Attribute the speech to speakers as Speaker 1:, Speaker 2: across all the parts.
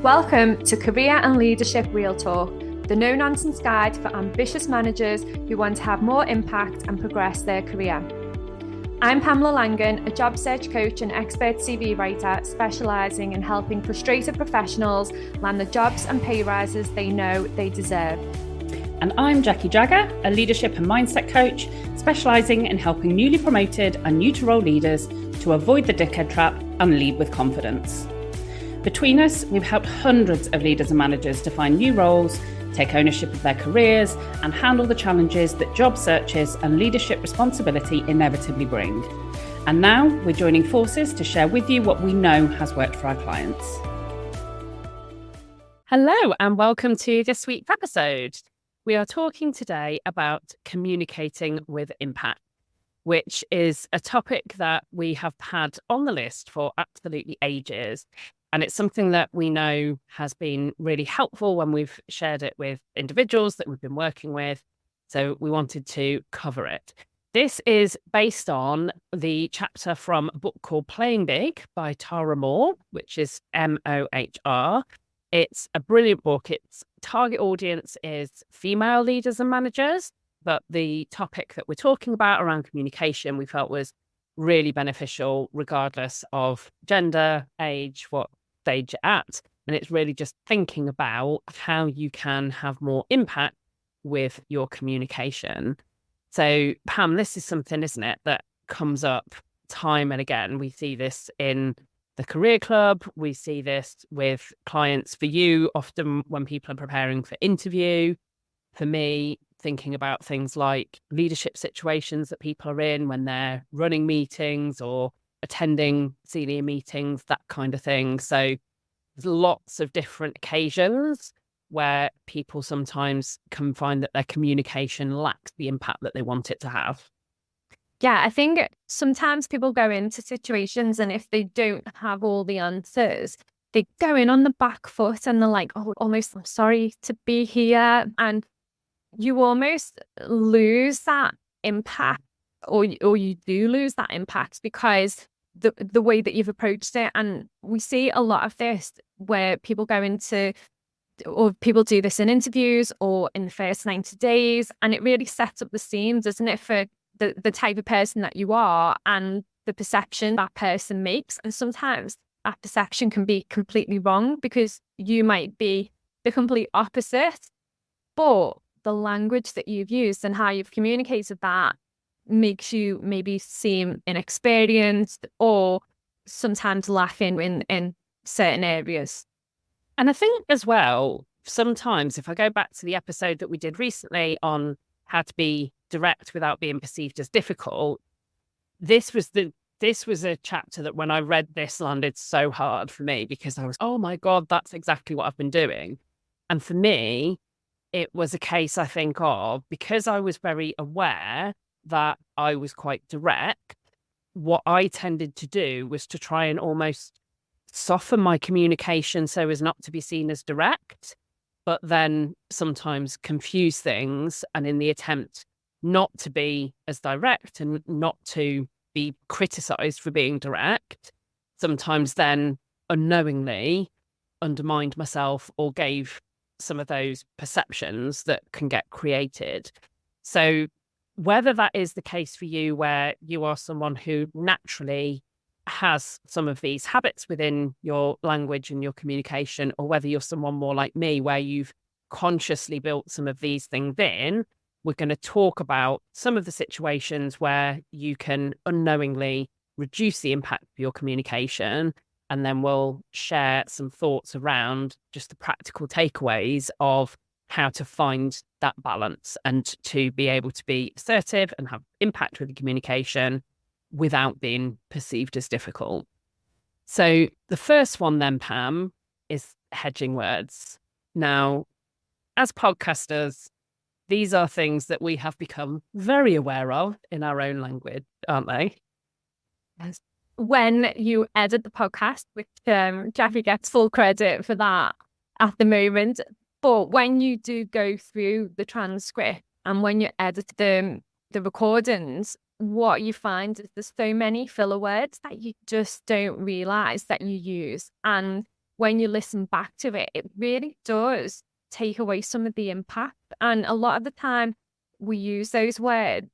Speaker 1: Welcome to Career and Leadership Real Talk, the no-nonsense guide for ambitious managers who want to have more impact and progress their career. I'm Pamela Langan, a job search coach and expert CV writer specialising in helping frustrated professionals land the jobs and pay rises they know they deserve.
Speaker 2: And I'm Jackie Jagger, a leadership and mindset coach specialising in helping newly promoted and new to role leaders to avoid the dickhead trap and lead with confidence. Between us, we've helped hundreds of leaders and managers to find new roles, take ownership of their careers, and handle the challenges that job searches and leadership responsibility inevitably bring. And now we're joining forces to share with you what we know has worked for our clients.
Speaker 3: Hello, and welcome to this week's episode. We are talking today about communicating with impact, which is a topic that we have had on the list for absolutely ages. And it's something that we know has been really helpful when we've shared it with individuals that we've been working with. So we wanted to cover it. This is based on the chapter from a book called Playing Big by Tara Mohr, which is Mohr. It's a brilliant book. Its target audience is female leaders and managers, but the topic that we're talking about around communication we felt was really beneficial regardless of gender, age, what stage you're at. And it's really just thinking about how you can have more impact with your communication. So Pam, this is something, isn't it, that comes up time and again. We see this in the career club. We see this with clients for you, often when people are preparing for interview. For me, thinking about things like leadership situations that people are in when they're running meetings or attending senior meetings, that kind of thing. So there's lots of different occasions where people sometimes can find that their communication lacks the impact that they want it to have.
Speaker 1: Yeah, I think sometimes people go into situations and if they don't have all the answers, they go in on the back foot and they're like, oh, almost, I'm sorry to be here. And you almost lose that impact or you do lose that impact because the way that you've approached it. And we see a lot of this where people go into, or people do this in interviews or in the first 90 days. And it really sets up the scene, doesn't it, for the type of person that you are and the perception that person makes. And sometimes that perception can be completely wrong because you might be the complete opposite, but the language that you've used and how you've communicated that makes you maybe seem inexperienced or sometimes lacking in certain areas.
Speaker 3: And I think as well, sometimes if I go back to the episode that we did recently on how to be direct without being perceived as difficult, this was a chapter that when I read this landed so hard for me because I was, oh my God, that's exactly what I've been doing. And for me, it was a case, I think, of because I was very aware that I was quite direct, what I tended to do was to try and almost soften my communication so as not to be seen as direct, but then sometimes confuse things. And in the attempt not to be as direct and not to be criticized for being direct, sometimes then unknowingly undermined myself or gave some of those perceptions that can get created. So whether that is the case for you, where you are someone who naturally has some of these habits within your language and your communication, or whether you're someone more like me, where you've consciously built some of these things in, we're going to talk about some of the situations where you can unknowingly reduce the impact of your communication. And then we'll share some thoughts around just the practical takeaways of how to find that balance and to be able to be assertive and have impact with the communication without being perceived as difficult. So the first one then, Pam, is hedging words. Now, as podcasters, these are things that we have become very aware of in our own language, aren't they?
Speaker 1: Yes. When you edit the podcast, which Jackie gets full credit for that at the moment, but when you do go through the transcript and when you edit the recordings, what you find is there's so many filler words that you just don't realize that you use. And when you listen back to it, it really does take away some of the impact. And a lot of the time we use those words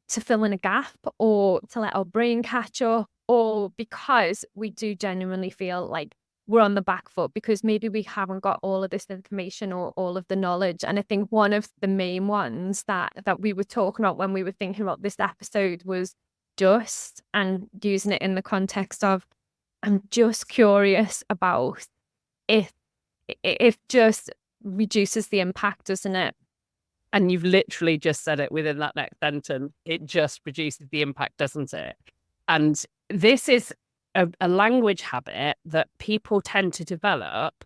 Speaker 1: to fill in a gap or to let our brain catch up, or because we do genuinely feel like we're on the back foot because maybe we haven't got all of this information or all of the knowledge. And I think one of the main ones that we were talking about when we were thinking about this episode was just, and using it in the context of, I'm just curious about if it just reduces the impact, doesn't it?
Speaker 3: And you've literally just said it within that next sentence. It just reduces the impact, doesn't it? And this is a language habit that people tend to develop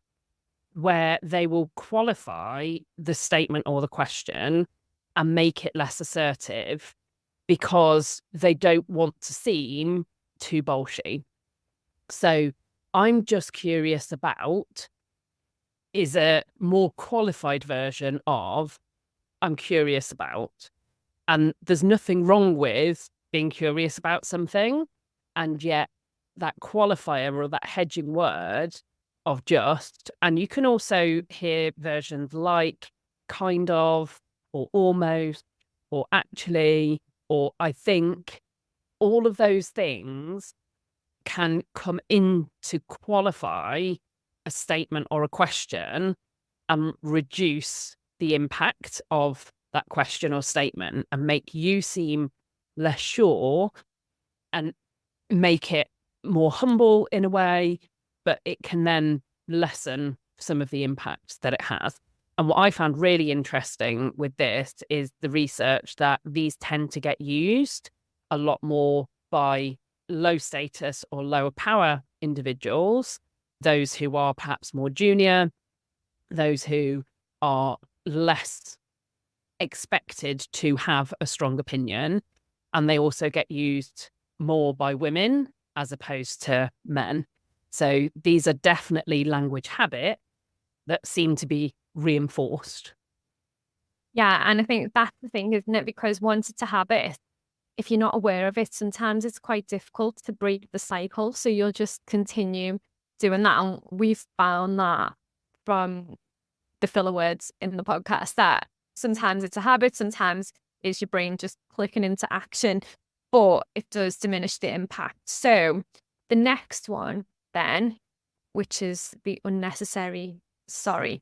Speaker 3: where they will qualify the statement or the question and make it less assertive because they don't want to seem too bolshy. So I'm just curious about is a more qualified version of I'm curious about. And there's nothing wrong with being curious about something. And yet that qualifier or that hedging word of just, and you can also hear versions like kind of, or almost, or actually, or I think, all of those things can come in to qualify a statement or a question and reduce the impact of that question or statement and make you seem less sure and make it more humble in a way, but it can then lessen some of the impacts that it has. And what I found really interesting with this is the research that these tend to get used a lot more by low status or lower power individuals, those who are perhaps more junior, those who are less expected to have a strong opinion. And they also get used more by women as opposed to men. So these are definitely language habits that seem to be reinforced.
Speaker 1: Yeah, and I think that's the thing, isn't it? Because once it's a habit, if you're not aware of it, sometimes it's quite difficult to break the cycle. So you'll just continue doing that. And we've found that from the filler words in the podcast that sometimes it's a habit, sometimes it's your brain just clicking into action, but it does diminish the impact. So the next one then, which is the unnecessary sorry.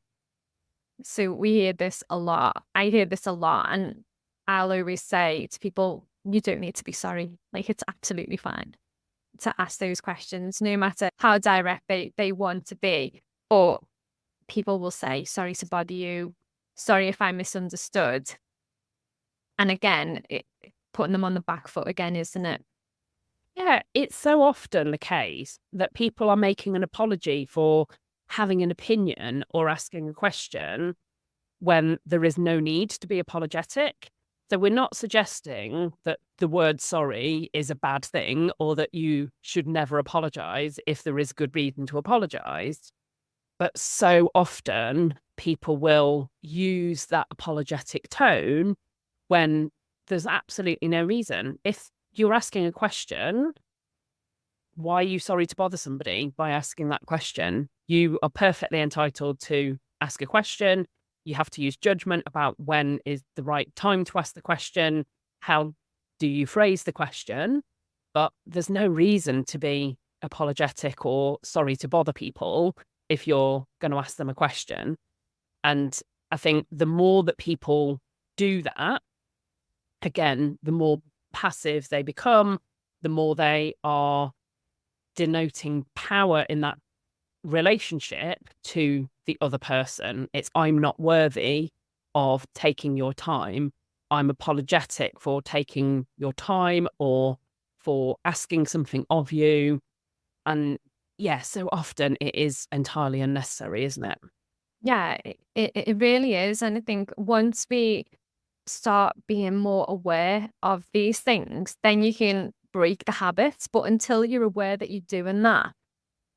Speaker 1: So we hear this a lot. I hear this a lot. And I'll always say to people, you don't need to be sorry. Like, it's absolutely fine to ask those questions, no matter how direct they want to be. But people will say, sorry to bother you. Sorry if I misunderstood. And again, putting them on the back foot again, isn't it?
Speaker 3: Yeah, it's so often the case that people are making an apology for having an opinion or asking a question when there is no need to be apologetic. So we're not suggesting that the word sorry is a bad thing or that you should never apologize if there is good reason to apologize. But so often people will use that apologetic tone when there's absolutely no reason. If you're asking a question, why are you sorry to bother somebody by asking that question? You are perfectly entitled to ask a question. You have to use judgment about when is the right time to ask the question. How do you phrase the question? But there's no reason to be apologetic or sorry to bother people if you're going to ask them a question. And I think the more that people do that, again, the more passive they become, the more they are denoting power in that relationship to the other person. It's I'm not worthy of taking your time. I'm apologetic for taking your time or for asking something of you. And yeah, so often it is entirely unnecessary, isn't it?
Speaker 1: Yeah, it really is. And I think once we start being more aware of these things, then you can break the habits. But until you're aware that you're doing that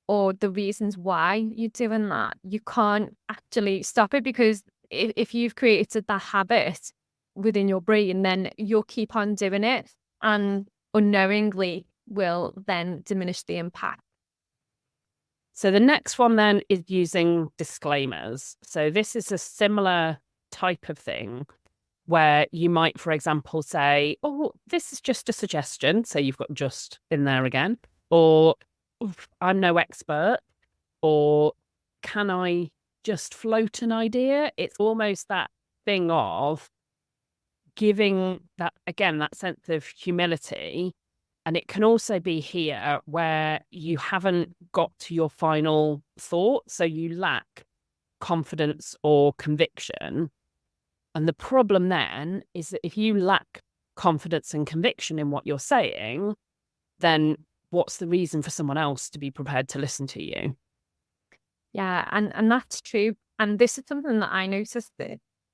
Speaker 1: or the reasons why you're doing that, you can't actually stop it, because if you've created that habit within your brain, then you'll keep on doing it and unknowingly will then diminish the impact.
Speaker 3: So the next one then is using disclaimers. So this is a similar type of thing where you might, for example, say, oh, this is just a suggestion. So you've got just in there again, or I'm no expert, or can I just float an idea? It's almost that thing of giving that, again, that sense of humility. And it can also be here where you haven't got to your final thought. So you lack confidence or conviction. And the problem then is that if you lack confidence and conviction in what you're saying, then what's the reason for someone else to be prepared to listen to you?
Speaker 1: Yeah, and that's true. And this is something that I noticed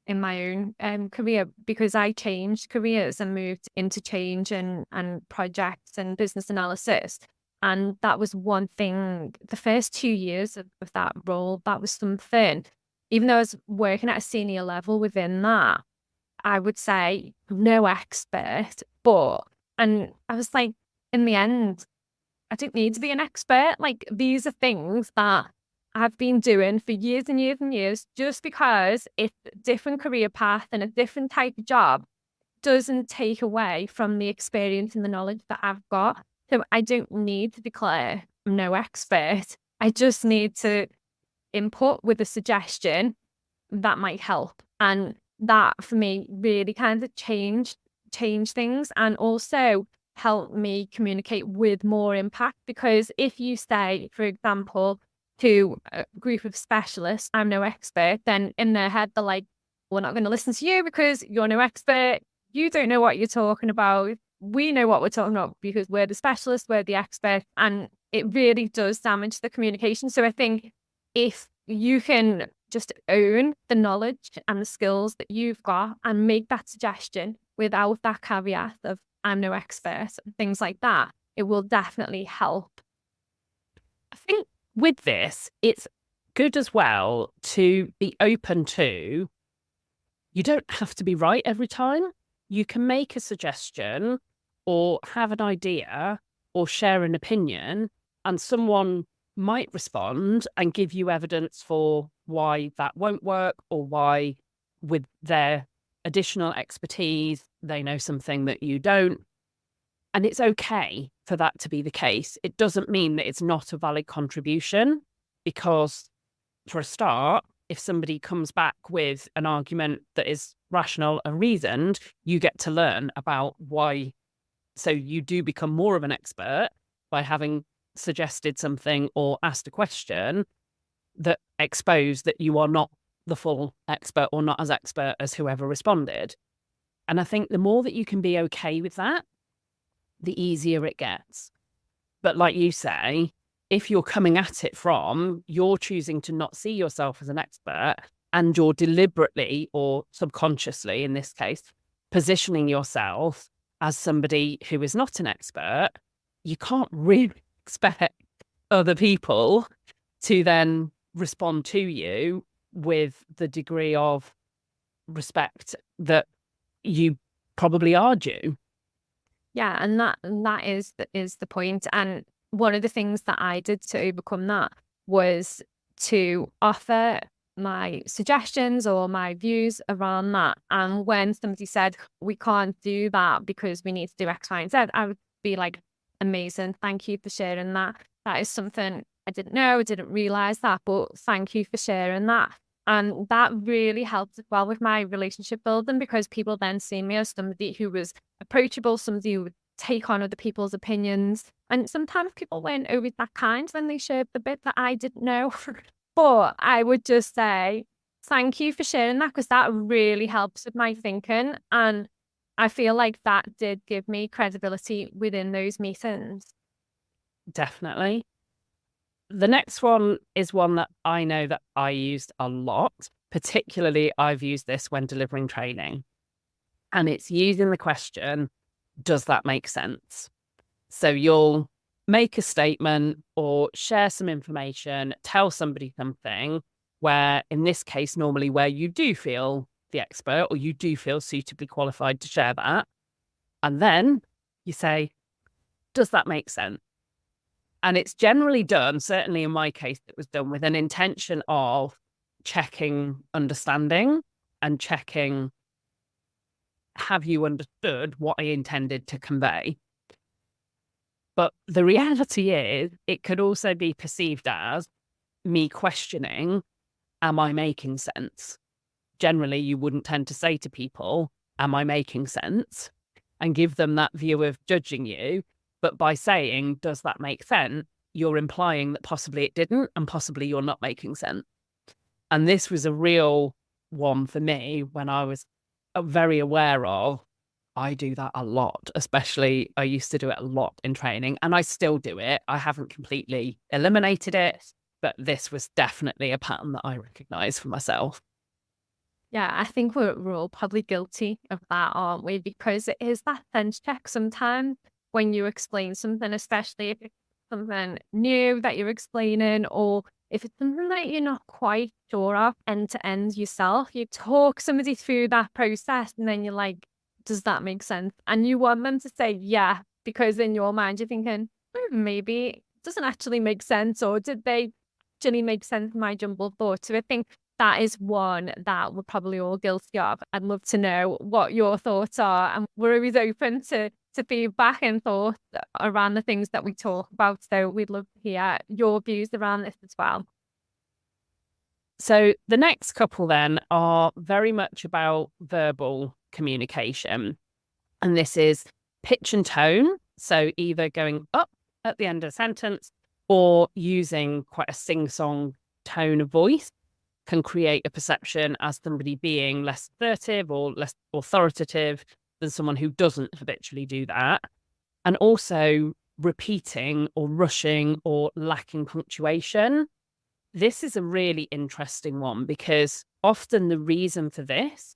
Speaker 1: in my own career, because I changed careers and moved into change and projects and business analysis. And that was one thing, the first 2 years of that role, that was something, even though I was working at a senior level within that, I would say no expert, and I was like, in the end, I don't need to be an expert. Like, these are things that I've been doing for years and years and years. Just because it's a different career path and a different type of job doesn't take away from the experience and the knowledge that I've got. So I don't need to declare I'm no expert. I just need to input with a suggestion that might help. And that for me really kind of changed things, and also help me communicate with more impact. Because if you say, for example, to a group of specialists, I'm no expert, then in their head, they're like, we're not going to listen to you because you're no expert. You don't know what you're talking about. We know what we're talking about because we're the specialists, we're the experts. And it really does damage the communication. So I think if you can just own the knowledge and the skills that you've got and make that suggestion without that caveat of I'm no expert and things like that, it will definitely help.
Speaker 3: I think with this, it's good as well to be open to, you don't have to be right every time. You can make a suggestion or have an idea or share an opinion, and someone might respond and give you evidence for why that won't work, or why, with their additional expertise, they know something that you don't. And it's okay for that to be the case. It doesn't mean that it's not a valid contribution, because for a start, if somebody comes back with an argument that is rational and reasoned, you get to learn about why. So you do become more of an expert by having suggested something or asked a question that exposed that you are not the full expert, or not as expert as whoever responded. And I think the more that you can be okay with that, the easier it gets. But like you say, if you're coming at it from, you're choosing to not see yourself as an expert, and you're deliberately or subconsciously, in this case, positioning yourself as somebody who is not an expert, you can't really expect other people to then respond to you with the degree of respect that you probably are due.
Speaker 1: Yeah, and that is the point. And one of the things that I did to overcome that was to offer my suggestions or my views around that. And when somebody said, we can't do that because we need to do X, Y, and Z, I would be like, amazing, thank you for sharing that. That is something I didn't know, I didn't realize that, but thank you for sharing that. And that really helped as well with my relationship building, because people then see me as somebody who was approachable, somebody who would take on other people's opinions. And sometimes people weren't always that kind when they shared the bit that I didn't know. But I would just say, thank you for sharing that, because that really helps with my thinking. And I feel like that did give me credibility within those meetings.
Speaker 3: Definitely. The next one is one that I know that I used a lot. Particularly, I've used this when delivering training. And it's using the question, does that make sense? So you'll make a statement or share some information, tell somebody something where, in this case, normally where you do feel the expert or you do feel suitably qualified to share that. And then you say, does that make sense? And it's generally done, certainly in my case, it was done with an intention of checking understanding and checking, have you understood what I intended to convey? But the reality is, it could also be perceived as me questioning, am I making sense? Generally, you wouldn't tend to say to people, am I making sense? And give them that view of judging you. But by saying, does that make sense? You're implying that possibly it didn't, and possibly you're not making sense. And this was a real one for me when I was very aware of, I do that a lot, especially I used to do it a lot in training, and I still do it. I haven't completely eliminated it, but this was definitely a pattern that I recognize for myself.
Speaker 1: Yeah, I think we're all probably guilty of that, aren't we? Because it is that sense check sometimes when you explain something, especially if it's something new that you're explaining, or if it's something that you're not quite sure of end to end yourself. You talk somebody through that process and then you're like, does that make sense? And you want them to say, yeah, because in your mind, you're thinking, maybe it doesn't actually make sense, or did they actually make sense in my jumbled thoughts? So I think that is one that we're probably all guilty of. I'd love to know what your thoughts are. And we're always open to feedback and thoughts around the things that we talk about. So we'd love to hear your views around this as well.
Speaker 3: So the next couple then are very much about verbal communication. And this is pitch and tone. So either going up at the end of a sentence or using quite a sing-song tone of voice can create a perception as somebody being less assertive or less authoritative than someone who doesn't habitually do that. And also repeating or rushing or lacking punctuation. This is a really interesting one because often the reason for this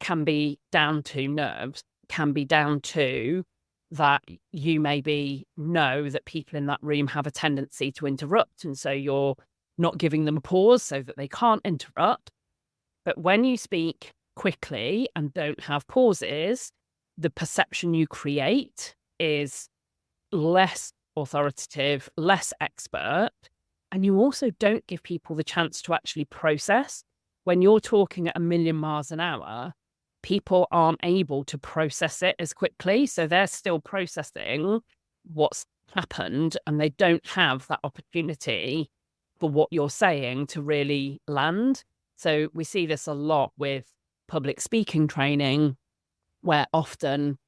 Speaker 3: can be down to nerves, can be down to that you maybe know that people in that room have a tendency to interrupt. And so you're not giving them a pause so that they can't interrupt. But when you speak quickly and don't have pauses, the perception you create is less authoritative, less expert. And you also don't give people the chance to actually process. When you're talking at 1,000,000 miles an hour, people aren't able to process it as quickly. So they're still processing what's happened and they don't have that opportunity for what you're saying to really land. So we see this a lot with public speaking training, where often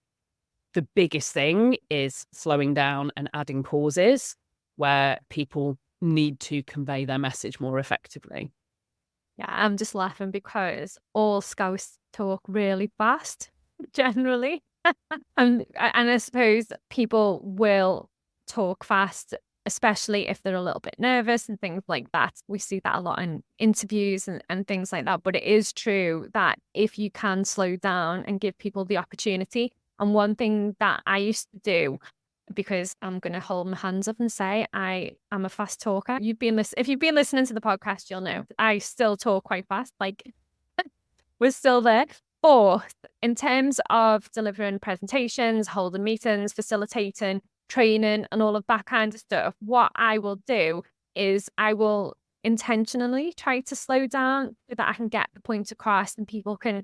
Speaker 3: the biggest thing is slowing down and adding pauses where people need to convey their message more effectively.
Speaker 1: Yeah, I'm just laughing because all Scouts talk really fast, generally. and I suppose people will talk fast, especially if they're a little bit nervous and things like that. We see that a lot in interviews and things like that. But it is true that if you can slow down and give people the opportunity, and one thing that I used to do, because I'm going to hold my hands up and say I am a fast talker. If you've been listening to the podcast, you'll know I still talk quite fast. Like we're still there. But in terms of delivering presentations, holding meetings, facilitating, training, and all of that kind of stuff, what I will do is I will intentionally try to slow down so that I can get the point across and people can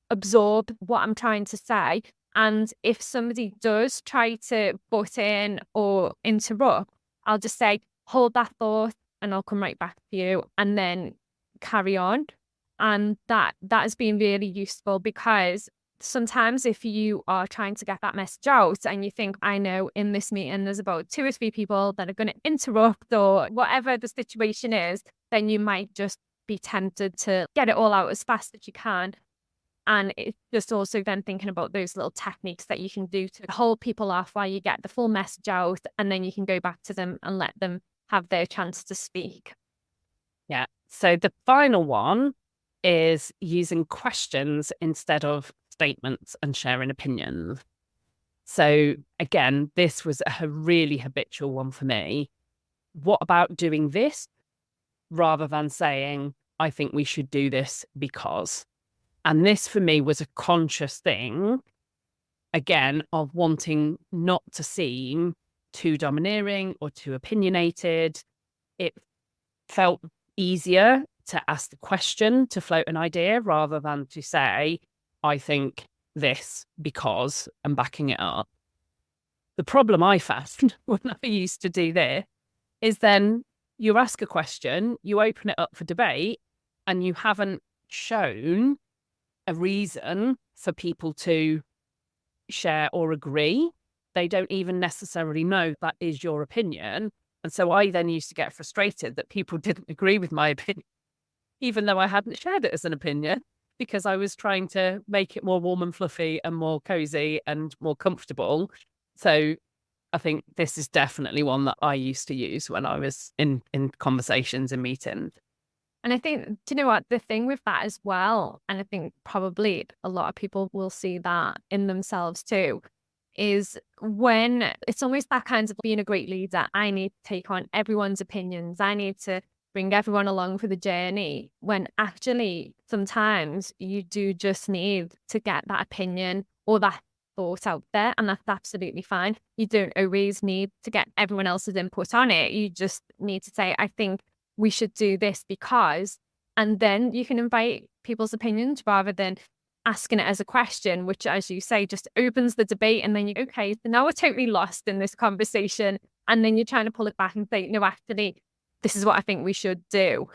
Speaker 1: absorb what I'm trying to say. And if somebody does try to butt in or interrupt, I'll just say, hold that thought and I'll come right back to you and then carry on. And that has been really useful because sometimes if you are trying to get that message out and you think, I know in this meeting there's about 2 or 3 people that are going to interrupt or whatever the situation is, then you might just be tempted to get it all out as fast as you can. And it's just also then thinking about those little techniques that you can do to hold people off while you get the full message out, and then you can go back to them and let them have their chance to speak.
Speaker 3: Yeah. So the final one is using questions instead of statements and sharing opinions. So again, this was a really habitual one for me. What about doing this rather than saying, I think we should do this because? And this for me was a conscious thing, again, of wanting not to seem too domineering or too opinionated. It felt easier to ask the question, to float an idea, rather than to say, I think this because I'm backing it up. The problem I found when I used to do this is then you ask a question, you open it up for debate, and you haven't shown a reason for people to share or agree. They don't even necessarily know that is your opinion. And so I then used to get frustrated that people didn't agree with my opinion, even though I hadn't shared it as an opinion, because I was trying to make it more warm and fluffy and more cozy and more comfortable. So I think this is definitely one that I used to use when I was in conversations and meetings.
Speaker 1: And I think, do you know what, the thing with that as well, and I think probably a lot of people will see that in themselves too, is when it's almost that kind of being a great leader. I need to take on everyone's opinions. I need to bring everyone along for the journey, when actually sometimes you do just need to get that opinion or that thought out there, and that's absolutely fine. You don't always need to get everyone else's input on it. You just need to say, I think we should do this because, and then you can invite people's opinions rather than asking it as a question, which, as you say, just opens the debate. And then you, okay, so now we're totally lost in this conversation. And then you're trying to pull it back and say, no, actually, this is what I think we should do.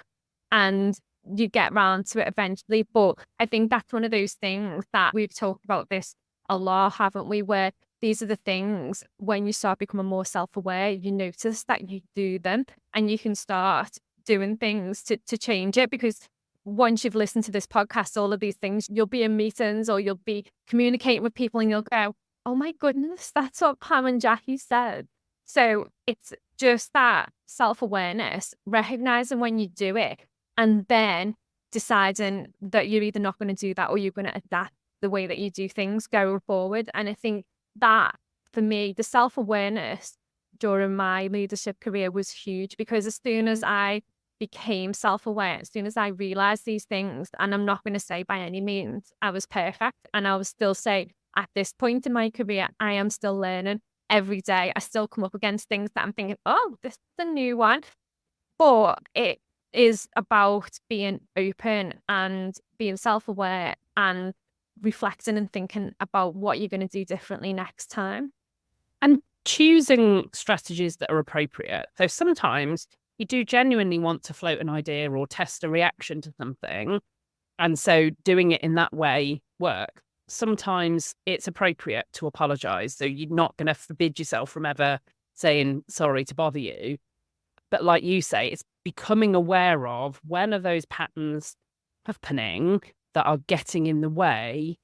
Speaker 1: And you get round to it eventually. But I think that's one of those things that we've talked about this a lot, haven't we? Where these are the things, when you start becoming more self-aware, you notice that you do them and you can start doing things to change it. Because once you've listened to this podcast, all of these things, you'll be in meetings or you'll be communicating with people and you'll go, oh my goodness, that's what Pam and Jackie said. So it's just that self-awareness, recognizing when you do it and then deciding that you're either not going to do that or you're going to adapt the way that you do things going forward. And I think that for me, the self-awareness during my leadership career was huge, because as soon as I became self-aware, as soon as I realized these things, and I'm not going to say by any means I was perfect, and I will still say at this point in my career, I am still learning every day. I still come up against things that I'm thinking, oh, this is a new one. But it is about being open and being self-aware and reflecting and thinking about what you're going to do differently next time.
Speaker 3: And choosing strategies that are appropriate. So sometimes you do genuinely want to float an idea or test a reaction to something. And so doing it in that way works. Sometimes it's appropriate to apologize. So you're not going to forbid yourself from ever saying sorry to bother you. But like you say, it's becoming aware of when are those patterns happening that are getting in the way,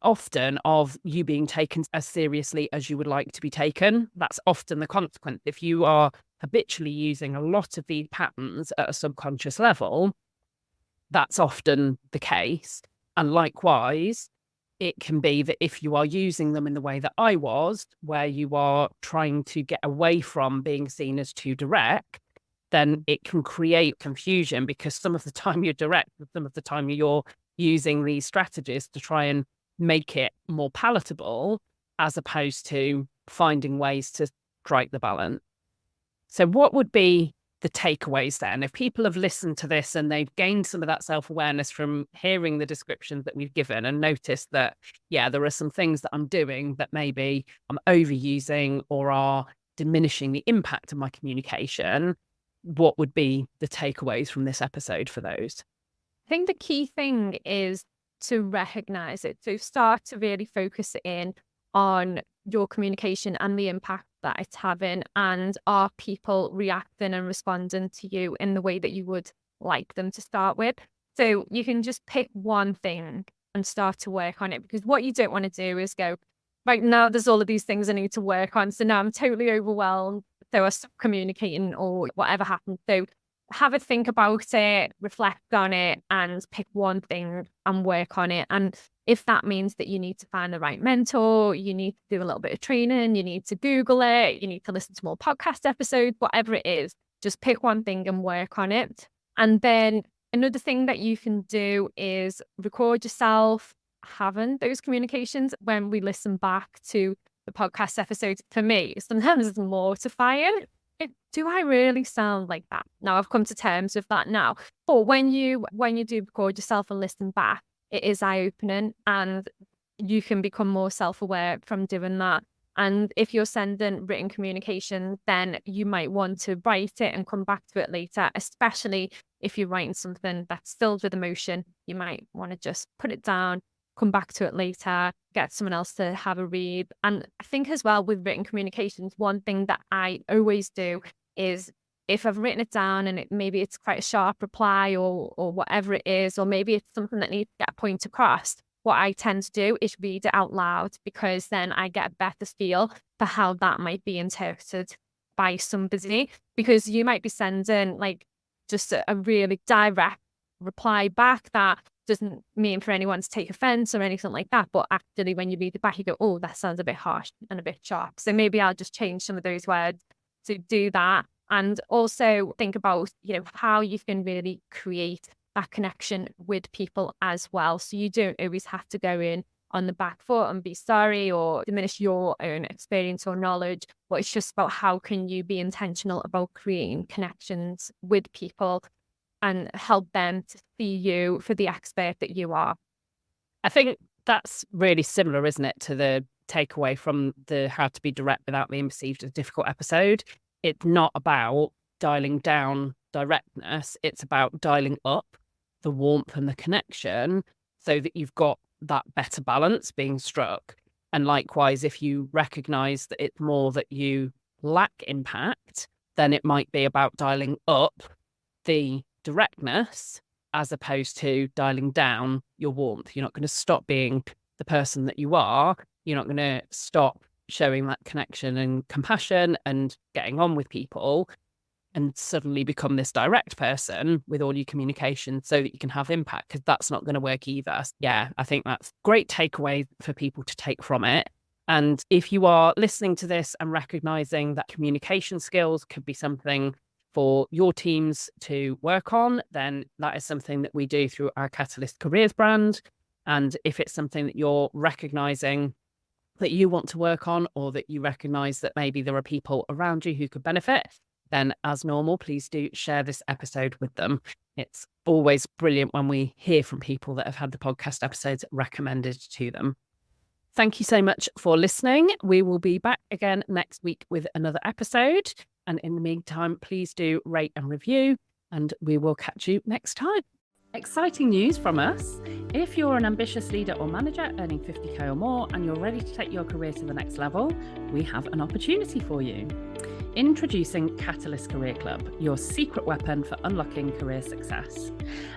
Speaker 3: often, of you being taken as seriously as you would like to be taken. That's often the consequence. If you are habitually using a lot of these patterns at a subconscious level, that's often the case. And likewise, it can be that if you are using them in the way that I was, where you are trying to get away from being seen as too direct, then it can create confusion, because some of the time you're direct, and some of the time you're using these strategies to try and make it more palatable, as opposed to finding ways to strike the balance. So what would be the takeaways then? If people have listened to this and they've gained some of that self-awareness from hearing the descriptions that we've given and noticed that, yeah, there are some things that I'm doing that maybe I'm overusing or are diminishing the impact of my communication, what would be the takeaways from this episode for those?
Speaker 1: I think the key thing is to recognize it. So start to really focus in on your communication and the impact that it's having, and are people reacting and responding to you in the way that you would like them to start with. So you can just pick one thing and start to work on it, because what you don't want to do is go, right now there's all of these things I need to work on, so now I'm totally overwhelmed, so I stop communicating or whatever happened. So have a think about it, reflect on it, and pick one thing and work on it. And if that means that you need to find the right mentor, you need to do a little bit of training, you need to Google it, you need to listen to more podcast episodes, whatever it is, just pick one thing and work on it. And then another thing that you can do is record yourself having those communications. When we listen back to the podcast episode, for me, sometimes it's mortifying. Do I really sound like that? Now I've come to terms with that now. But when you do record yourself and listen back, it is eye-opening, and you can become more self-aware from doing that. And if you're sending written communication, then you might want to write it and come back to it later, especially if you're writing something that's filled with emotion. You might want to just put it down, come back to it later, get someone else to have a read. And I think as well with written communications, one thing that I always do is, if I've written it down and maybe it's quite a sharp reply or whatever it is, or maybe it's something that needs to get a point across, what I tend to do is read it out loud, because then I get a better feel for how that might be interpreted by somebody. Because you might be sending like just a really direct reply back that doesn't mean for anyone to take offense or anything like that. But actually, when you read it back, you go, oh, that sounds a bit harsh and a bit sharp. So maybe I'll just change some of those words to do that. And also think about, how you can really create that connection with people as well. So you don't always have to go in on the back foot and be sorry or diminish your own experience or knowledge, but it's just about how can you be intentional about creating connections with people and help them to see you for the expert that you are.
Speaker 3: I think that's really similar, isn't it, to the takeaway from the How to Be Direct Without Being Perceived as Difficult episode. It's not about dialing down directness. It's about dialing up the warmth and the connection so that you've got that better balance being struck. And likewise, if you recognize that it's more that you lack impact, then it might be about dialing up the directness as opposed to dialing down your warmth. You're not going to stop being the person that you are. You're not going to stop showing that connection and compassion and getting on with people and suddenly become this direct person with all your communication so that you can have impact, because that's not going to work either. Yeah, I think that's great takeaway for people to take from it. And if you are listening to this and recognizing that communication skills could be something for your teams to work on, then that is something that we do through our Catalyst Careers brand. And if it's something that you're recognizing that you want to work on, or that you recognize that maybe there are people around you who could benefit, then as normal, please do share this episode with them. It's always brilliant when we hear from people that have had the podcast episodes recommended to them. Thank you so much for listening. We will be back again next week with another episode. And in the meantime, please do rate and review, and we will catch you next time.
Speaker 2: Exciting news from us. If you're an ambitious leader or manager earning 50k or more and you're ready to take your career to the next level, we have an opportunity for you. Introducing Catalyst Career Club, your secret weapon for unlocking career success.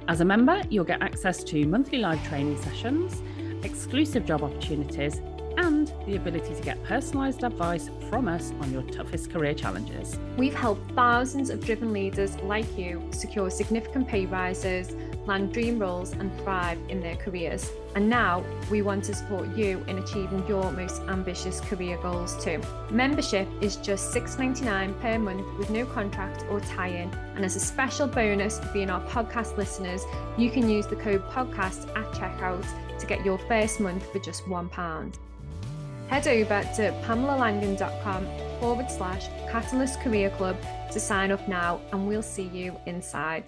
Speaker 2: As a member, you'll get access to monthly live training sessions, exclusive job opportunities, and the ability to get personalised advice from us on your toughest career challenges.
Speaker 1: We've helped thousands of driven leaders like you secure significant pay rises, land dream roles, and thrive in their careers. And now we want to support you in achieving your most ambitious career goals too. Membership is just $6.99 per month with no contract or tie-in. And as a special bonus for being our podcast listeners, you can use the code podcast at checkout to get your first month for just £1. Head over to pamelalangan.com/Catalyst Career Club to sign up now, and we'll see you inside.